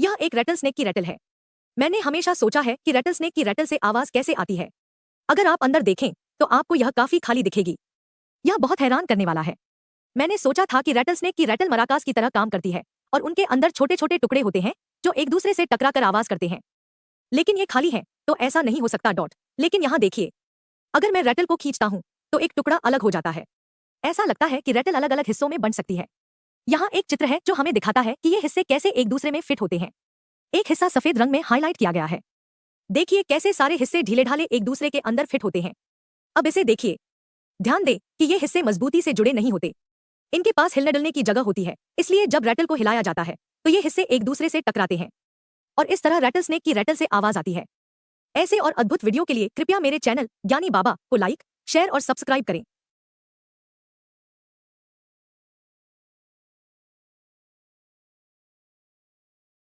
यह एक rattle snake की रैटल है। मैंने हमेशा सोचा है कि रैटल स्नेक की रैटल से आवाज कैसे आती है। अगर आप अंदर देखें तो आपको यह काफी खाली दिखेगी। यह बहुत हैरान करने वाला है। मैंने सोचा था कि रैटल स्नेक की रैटल मराकास की तरह काम करती है और उनके अंदर छोटे छोटे टुकड़े होते हैं जो एक दूसरे से टकरा कर आवाज करते हैं, लेकिन ये खाली है तो ऐसा नहीं हो सकता डॉट। लेकिन यहाँ देखिए, अगर मैं रैटल को खींचता हूँ तो एक टुकड़ा अलग हो जाता है। ऐसा लगता है कि रैटल अलग अलग हिस्सों में बन सकती है। यहाँ एक चित्र है जो हमें दिखाता है कि ये हिस्से कैसे एक दूसरे में फिट होते हैं। एक हिस्सा सफेद रंग में हाईलाइट किया गया है। देखिए कैसे सारे हिस्से ढीले ढाले एक दूसरे के अंदर फिट होते हैं। अब इसे देखिए, ध्यान दे कि ये हिस्से मजबूती से जुड़े नहीं होते। इनके पास हिलने डुलने की जगह होती है, इसलिए जब रैटल को हिलाया जाता है तो ये हिस्से एक दूसरे से टकराते हैं और इस तरह रैटल स्नेक की रैटल से आवाज आती है। ऐसे और अद्भुत वीडियो के लिए कृपया मेरे चैनल ज्ञानी बाबा को लाइक, शेयर और सब्सक्राइब करें।